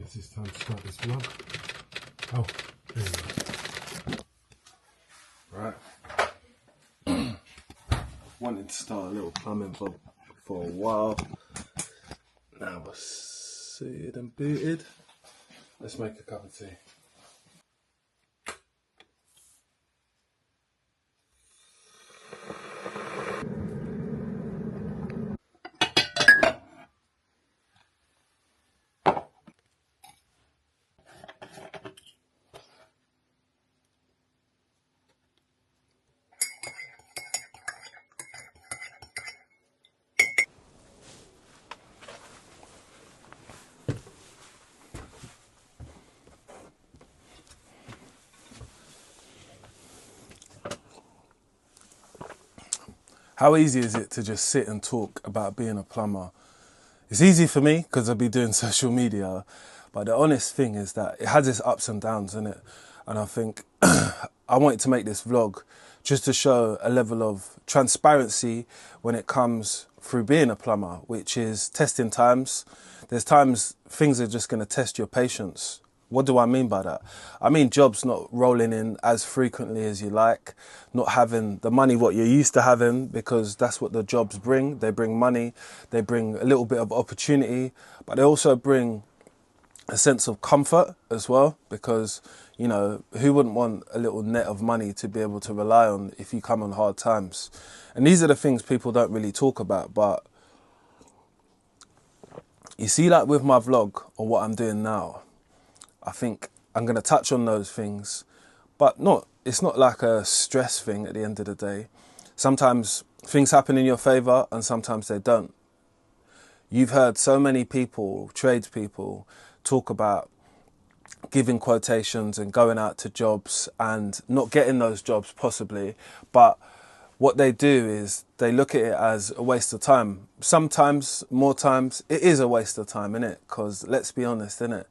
guess it's time to start this vlog. Oh, there you go. Right. Wanted to start a little plumbing vlog for a while. Now we're suited and booted. Let's make a cup of tea. How easy is it to just sit and talk about being a plumber? It's easy for me because I'll be doing social media, but the honest thing is that it has its ups and downs in it. And I think I wanted to make this vlog just to show a level of transparency when it comes through being a plumber, which is testing times. There's times things are just going to test your patience. What do I mean by that? I mean jobs not rolling in as frequently as you like, not having the money what you're used to having, because that's what the jobs bring. They bring money, they bring a little bit of opportunity, but they also bring a sense of comfort as well, because, you know, who wouldn't want a little net of money to be able to rely on if you come on hard times? And these are the things people don't really talk about, but you see, like with my vlog or what I'm doing now, I think I'm going to touch on those things, but it's not like a stress thing at the end of the day. Sometimes things happen in your favour and sometimes they don't. You've heard so many people, tradespeople, talk about giving quotations and going out to jobs and not getting those jobs possibly, but what they do is they look at it as a waste of time. Sometimes, more times, it is a waste of time, innit? Because let's be honest, innit?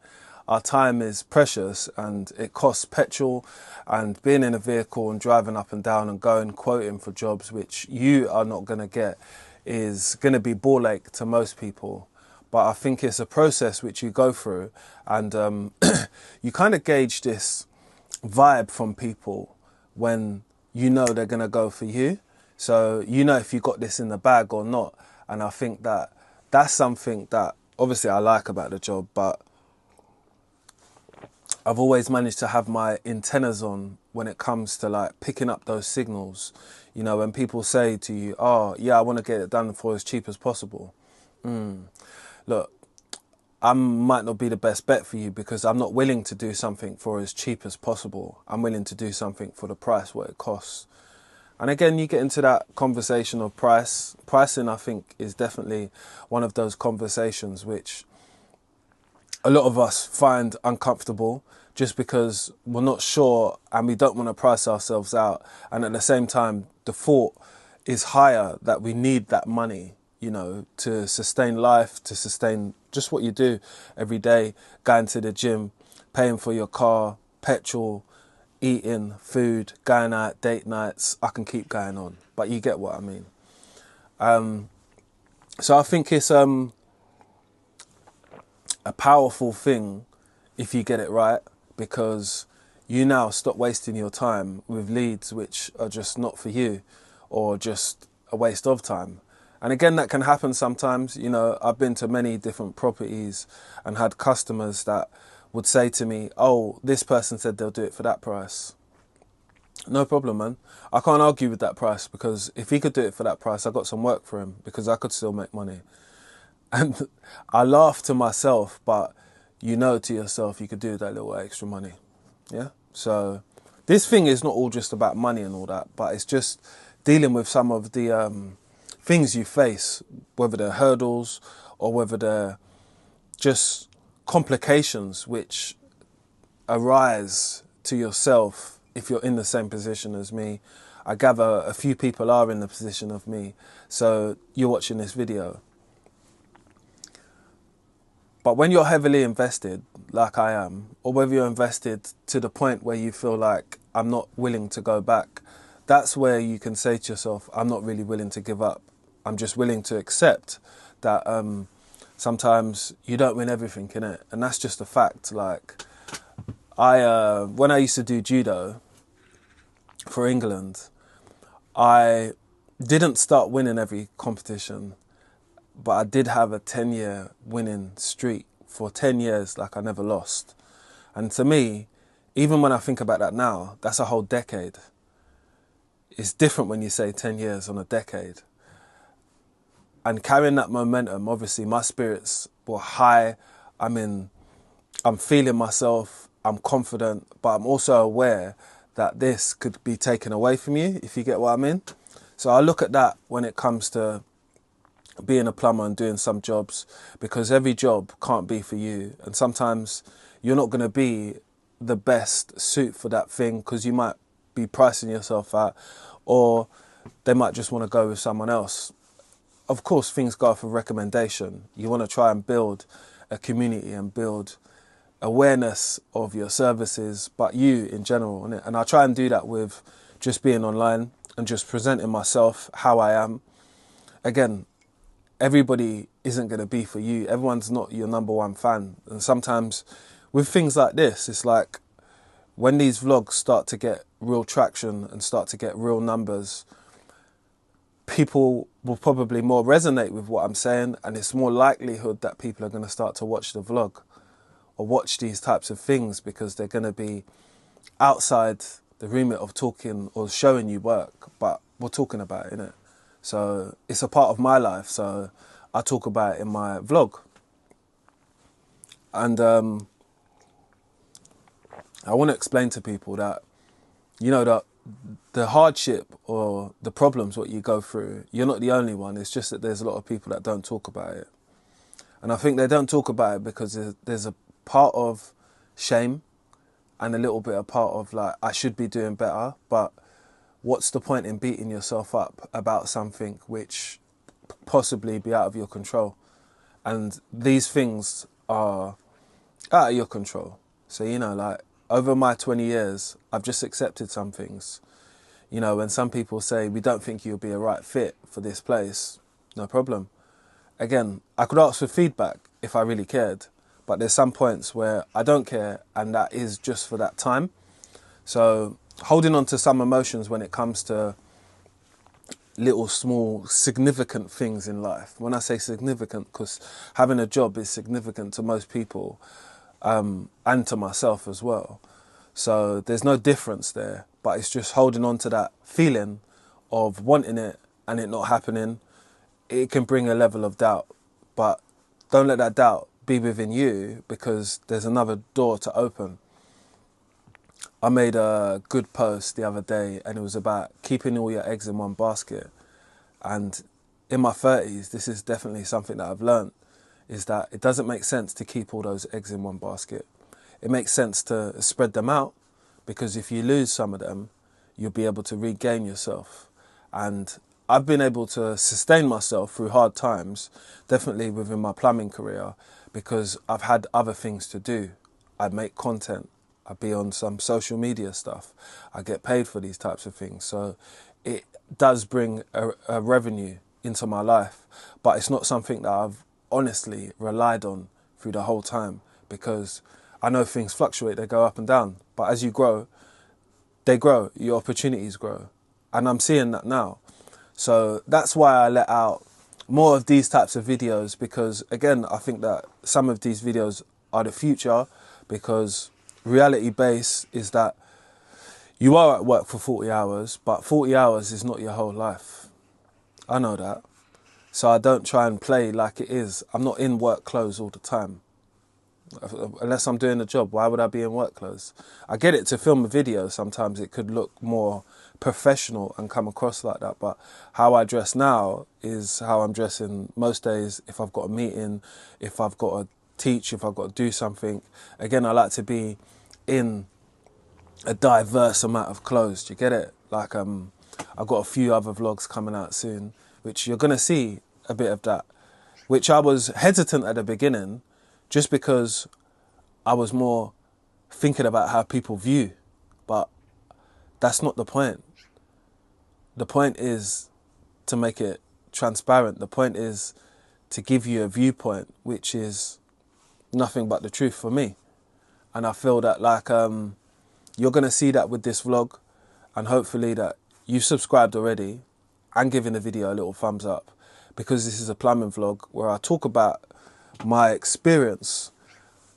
Our time is precious and it costs petrol, and being in a vehicle and driving up and down and going quoting for jobs which you are not going to get is going to be ball ache to most people. But I think it's a process which you go through, and you kind of gauge this vibe from people when you know they're going to go for you. So you know if you got this in the bag or not. And I think that that's something that obviously I like about the job, but I've always managed to have my antennas on when it comes to like picking up those signals. You know, when people say to you, oh yeah, I want to get it done for as cheap as possible. Look, I might not be the best bet for you because I'm not willing to do something for as cheap as possible. I'm willing to do something for the price, what it costs. And again, you get into that conversation of price. Pricing, I think, is definitely one of those conversations which a lot of us find uncomfortable just because we're not sure and we don't want to price ourselves out. And at the same time, the thought is higher that we need that money, you know, to sustain life, to sustain just what you do every day, going to the gym, paying for your car, petrol, eating, food, going out, date nights. I can keep going on, but you get what I mean. So I think it's a powerful thing if you get it right, because you now stop wasting your time with leads which are just not for you or just a waste of time. And again, that can happen sometimes. You know, I've been to many different properties and had customers that would say to me, oh, this person said they'll do it for that price. No problem, man. I can't argue with that price, because if he could do it for that price, I got some work for him because I could still make money. And I laugh to myself, but you know to yourself you could do that little extra money. Yeah? So this thing is not all just about money and all that, but it's just dealing with some of the things you face, whether they're hurdles or whether they're just complications which arise to yourself if you're in the same position as me. I gather a few people are in the position of me, so you're watching this video. But when you're heavily invested, like I am, or whether you're invested to the point where you feel like I'm not willing to go back, that's where you can say to yourself, I'm not really willing to give up. I'm just willing to accept that Sometimes you don't win everything, innit? And that's just a fact. Like, when I used to do judo for England, I didn't start winning every competition, but I did have a 10-year winning streak. For 10 years, like, I never lost. And to me, even when I think about that now, that's a whole decade. It's different when you say 10 years on a decade. And carrying that momentum, obviously my spirits were high. I'm feeling myself, I'm confident, but I'm also aware that this could be taken away from you, if you get what I mean. So I look at that when it comes to being a plumber and doing some jobs, because every job can't be for you. And sometimes you're not going to be the best suit for that thing because you might be pricing yourself out, or they might just want to go with someone else. Of course, things go for recommendation. You want to try and build a community and build awareness of your services, but you in general. And I try and do that with just being online and just presenting myself how I am. Again, everybody isn't going to be for you. Everyone's not your number one fan. And sometimes with things like this, it's like when these vlogs start to get real traction and start to get real numbers, people will probably more resonate with what I'm saying, and it's more likelihood that people are going to start to watch the vlog or watch these types of things, because they're going to be outside the remit of talking or showing you work, but we're talking about it, innit? So it's a part of my life, so I talk about it in my vlog. And I want to explain to people that, you know, that the hardship or the problems what you go through, you're not the only one. It's just that there's a lot of people that don't talk about it. And I think they don't talk about it because there's a part of shame and a little bit of part of like, I should be doing better, but what's the point in beating yourself up about something which possibly be out of your control? And these things are out of your control. So, you know, like over my 20 years, I've just accepted some things. You know, when some people say, we don't think you'll be a right fit for this place, no problem. Again, I could ask for feedback if I really cared, but there's some points where I don't care, and that is just for that time. So holding on to some emotions when it comes to little, small, significant things in life. When I say significant, because having a job is significant to most people, and to myself as well. So there's no difference there, but it's just holding on to that feeling of wanting it and it not happening. It can bring a level of doubt, but don't let that doubt be within you, because there's another door to open. I made a good post the other day, and it was about keeping all your eggs in one basket. And in my 30s, this is definitely something that I've learned, is that it doesn't make sense to keep all those eggs in one basket. It makes sense to spread them out, because if you lose some of them, you'll be able to regain yourself. And I've been able to sustain myself through hard times, definitely within my plumbing career, because I've had other things to do. I make content. I be on some social media stuff. I get paid for these types of things. So it does bring a revenue into my life, but it's not something that I've honestly relied on through the whole time, because I know things fluctuate, they go up and down, but as you grow, they grow, your opportunities grow. And I'm seeing that now. So that's why I let out more of these types of videos, because again, I think that some of these videos are the future, because reality base is that you are at work for 40 hours, but 40 hours is not your whole life. I know that. So I don't try and play like it is. I'm not in work clothes all the time. Unless I'm doing a job, why would I be in work clothes? I get it, to film a video, sometimes it could look more professional and come across like that, but how I dress now is how I'm dressing most days. If I've got a meeting, if I've got to teach, if I've got to do something. Again, I like to be in a diverse amount of clothes. Do you get it? Like, I've got a few other vlogs coming out soon, which you're going to see a bit of that, which I was hesitant at the beginning, just because I was more thinking about how people view, but that's not the point. The point is to make it transparent. The point is to give you a viewpoint which is nothing but the truth for me. And I feel that like you're going to see that with this vlog, and hopefully that you've subscribed already and given the video a little thumbs up, because this is a plumbing vlog where I talk about my experience,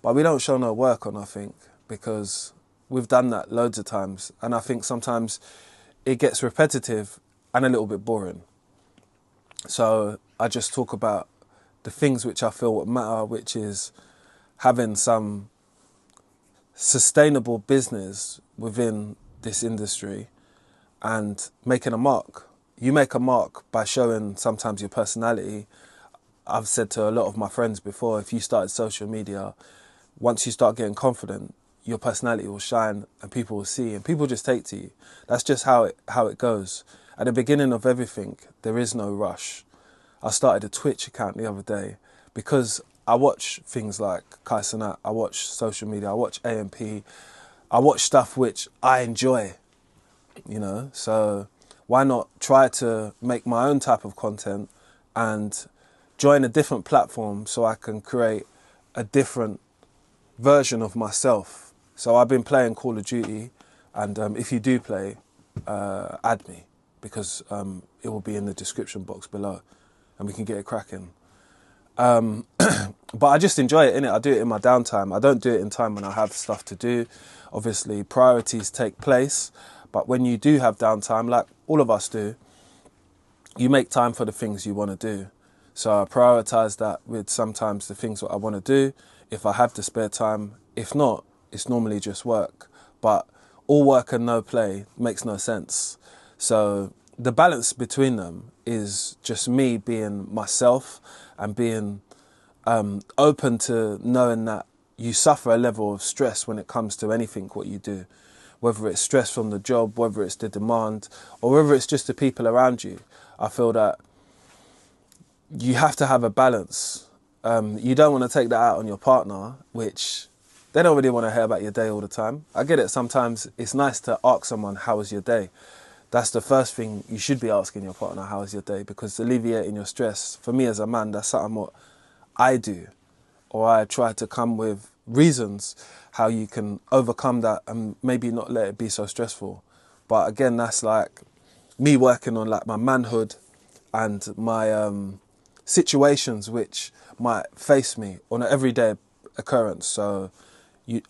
but we don't show no work or nothing, because we've done that loads of times, and I think sometimes it gets repetitive and a little bit boring. So I just talk about the things which I feel what matter, which is having some sustainable business within this industry and making a mark. You make a mark by showing sometimes your personality. I've said to a lot of my friends before, if you started social media, once you start getting confident, your personality will shine and people will see and people just take to you. That's just how it goes. At the beginning of everything, there is no rush. I started a Twitch account the other day because I watch things like Kai Cenat, I watch social media, I watch AMP, I watch stuff which I enjoy, you know, so why not try to make my own type of content and join a different platform so I can create a different version of myself. So I've been playing Call of Duty, and if you do play, add me, because it will be in the description box below and we can get it cracking. But I just enjoy it, innit? I do it in my downtime. I don't do it in time when I have stuff to do. Obviously, priorities take place. But when you do have downtime, like all of us do, you make time for the things you want to do. So I prioritise that with sometimes the things that I want to do, if I have the spare time. If not, it's normally just work. But all work and no play makes no sense. So the balance between them is just me being myself and being open to knowing that you suffer a level of stress when it comes to anything what you do, whether it's stress from the job, whether it's the demand, or whether it's just the people around you. I feel that you have to have a balance. You don't want to take that out on your partner, which they don't really want to hear about your day all the time. I get it. Sometimes it's nice to ask someone, how was your day? That's the first thing you should be asking your partner, how was your day? Because alleviating your stress, for me as a man, that's something what I do. Or I try to come with reasons how you can overcome that and maybe not let it be so stressful. But again, that's like me working on like my manhood and my situations which might face me on an everyday occurrence. So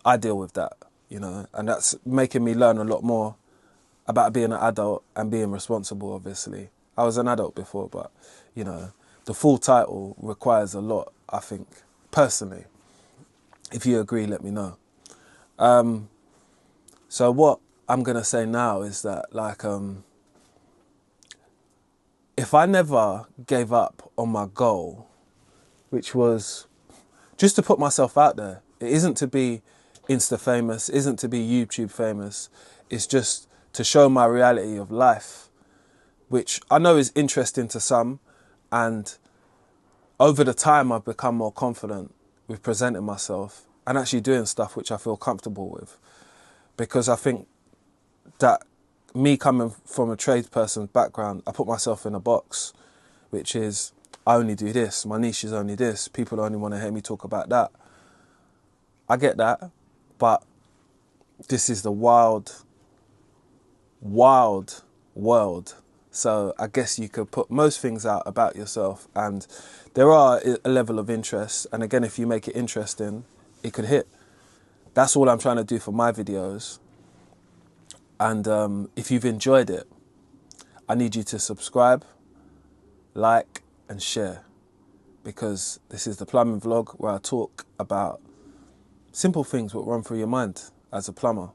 I deal with that, you know, and that's making me learn a lot more about being an adult and being responsible, obviously. I was an adult before, but, you know, the full title requires a lot, I think, personally. If you agree, let me know. So what I'm going to say now is that, like, if I never gave up on my goal, which was just to put myself out there, it isn't to be Insta famous, isn't to be YouTube famous, it's just to show my reality of life, which I know is interesting to some, and over the time I've become more confident with presenting myself and actually doing stuff which I feel comfortable with, because I think that me coming from a tradesperson's background, I put myself in a box, which is I only do this, my niche is only this, people only want to hear me talk about that. I get that, but this is the wild world. So I guess you could put most things out about yourself, and there are a level of interest. And again, if you make it interesting, it could hit. That's all I'm trying to do for my videos. And if you've enjoyed it, I need you to subscribe, like, and share, because this is the plumbing vlog where I talk about simple things that run through your mind as a plumber.